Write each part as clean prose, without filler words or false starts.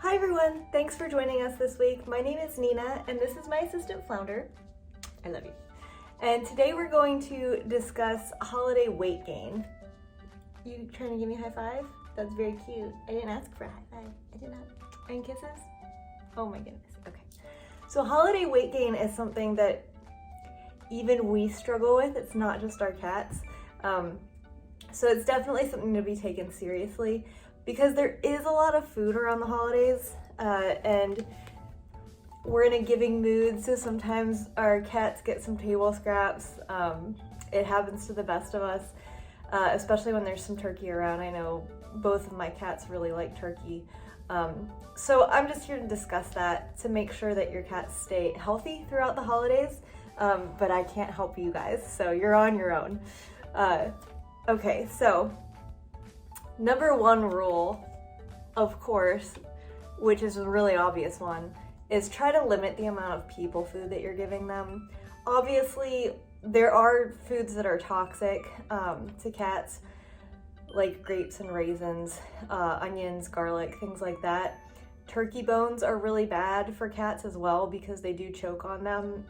Hi everyone, thanks for joining us this week. My name is Nina and this is my assistant Flounder. I love you. And today we're going to discuss holiday weight gain. You trying to give me a high five? That's very cute. I didn't ask for a high five. I did not. And kisses? Oh my goodness. Okay. So holiday weight gain is something that even we struggle with. It's not just our cats. So it's definitely something to be taken seriously because there is a lot of food around the holidays and we're in a giving mood, so sometimes our cats get some table scraps. It happens to the best of us, especially when there's some turkey around. I know both of my cats really like turkey. So I'm just here to discuss that to make sure that your cats stay healthy throughout the holidays, but I can't help you guys, so you're on your own. Okay, so number one rule, of course, which is a really obvious one, is try to limit the amount of people food that you're giving them. Obviously, there are foods that are toxic to cats, like grapes and raisins, onions, garlic, things like that. Turkey bones are really bad for cats as well because they do choke on them.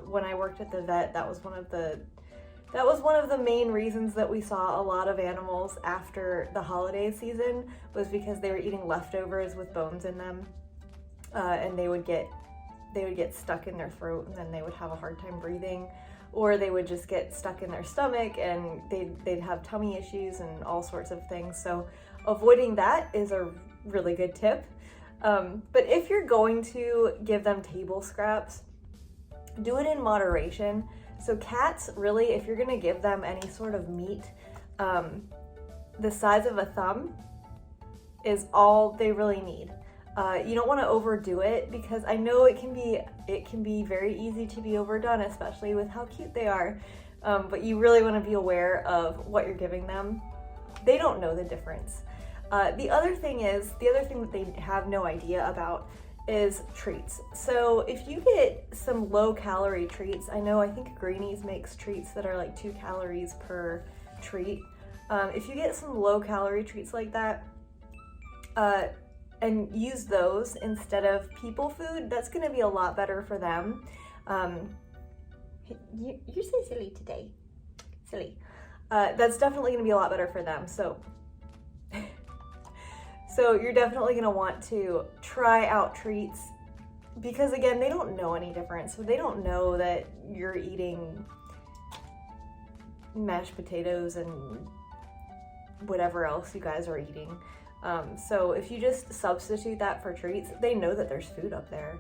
When I worked at the vet, that was one of the main reasons that we saw a lot of animals after the holiday season, was because they were eating leftovers with bones in them, and they would get stuck in their throat, and then they would have a hard time breathing, or they would just get stuck in their stomach and they'd have tummy issues and all sorts of things. So avoiding that is a really good tip. But if you're going to give them table scraps, do it in moderation. So cats, really, if you're gonna give them any sort of meat, the size of a thumb is all they really need. You don't want to overdo it because I know it can be very easy to be overdone, especially with how cute they are. But you really want to be aware of what you're giving them. They don't know the difference. The other thing that they have no idea about is treats. So if you get some low calorie treats, I think Greenies makes treats that are like 2 calories per treat. If you get some low calorie treats like that, and use those instead of people food, that's gonna be a lot better for them. You're so silly today. Silly. That's definitely gonna be a lot better for them. So you're definitely gonna want to try out treats because, again, they don't know any difference. So they don't know that you're eating mashed potatoes and whatever else you guys are eating. So if you just substitute that for treats, they know that there's food up there.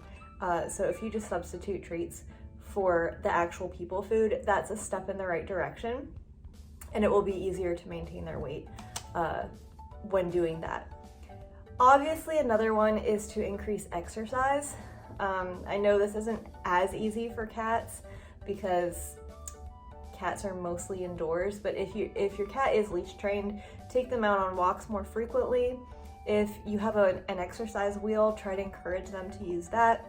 So if you just substitute treats for the actual people food, that's a step in the right direction, and it will be easier to maintain their weight when doing that. Obviously, another one is to increase exercise. I know this isn't as easy for cats because cats are mostly indoors, but if your cat is leash trained, take them out on walks more frequently. If you have an exercise wheel, try to encourage them to use that.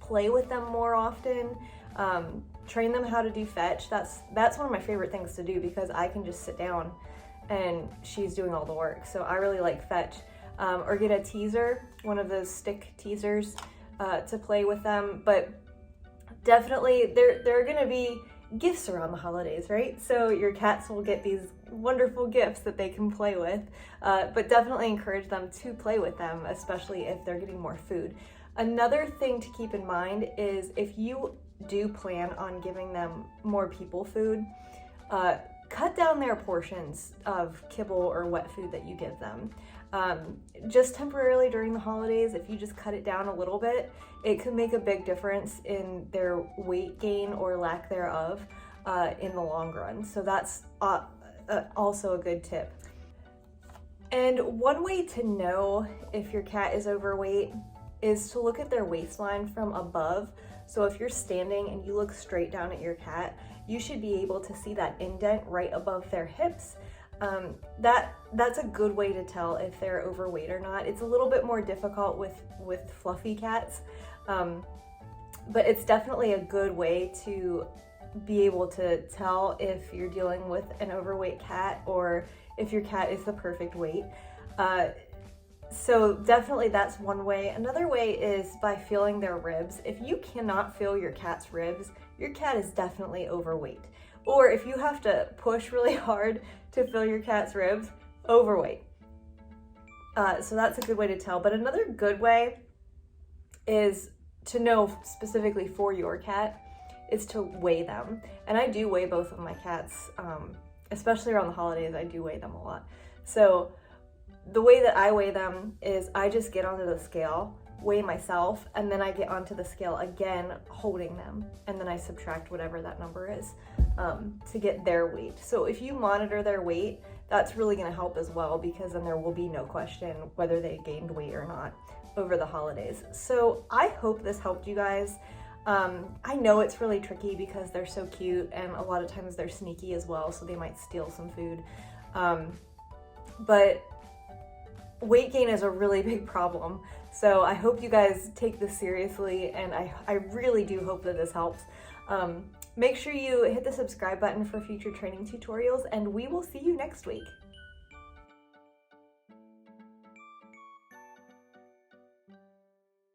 Play with them more often. Train them how to do fetch. That's one of my favorite things to do because I can just sit down and she's doing all the work. So I really like fetch. Or get a teaser, one of those stick teasers, to play with them. But definitely there are gonna be gifts around the holidays, right? So your cats will get these wonderful gifts that they can play with, but definitely encourage them to play with them, especially if they're getting more food. Another thing to keep in mind is if you do plan on giving them more people food, cut down their portions of kibble or wet food that you give them. Just temporarily during the holidays, if you just cut it down a little bit, it could make a big difference in their weight gain or lack thereof in the long run. So that's also a good tip. And one way to know if your cat is overweight is to look at their waistline from above. So if you're standing and you look straight down at your cat, you should be able to see that indent right above their hips. That's a good way to tell if they're overweight or not. It's a little bit more difficult with fluffy cats, but it's definitely a good way to be able to tell if you're dealing with an overweight cat or if your cat is the perfect weight. So definitely that's one way. Another way is by feeling their ribs. If you cannot feel your cat's ribs, your cat is definitely overweight. Or if you have to push really hard to feel your cat's ribs, overweight. So that's a good way to tell. But another good way is to know specifically for your cat is to weigh them. And I do weigh both of my cats, especially around the holidays. I do weigh them a lot. So the way that I weigh them is I just get onto the scale, weigh myself, and then I get onto the scale again holding them, and then I subtract whatever that number is to get their weight. So if you monitor their weight, that's really going to help as well, because then there will be no question whether they gained weight or not over the holidays. So I hope this helped you guys. I know it's really tricky because they're so cute, and a lot of times they're sneaky as well, so they might steal some food. But weight gain is a really big problem. So I hope you guys take this seriously, and I really do hope that this helps. Make sure you hit the subscribe button for future training tutorials, and we will see you next week.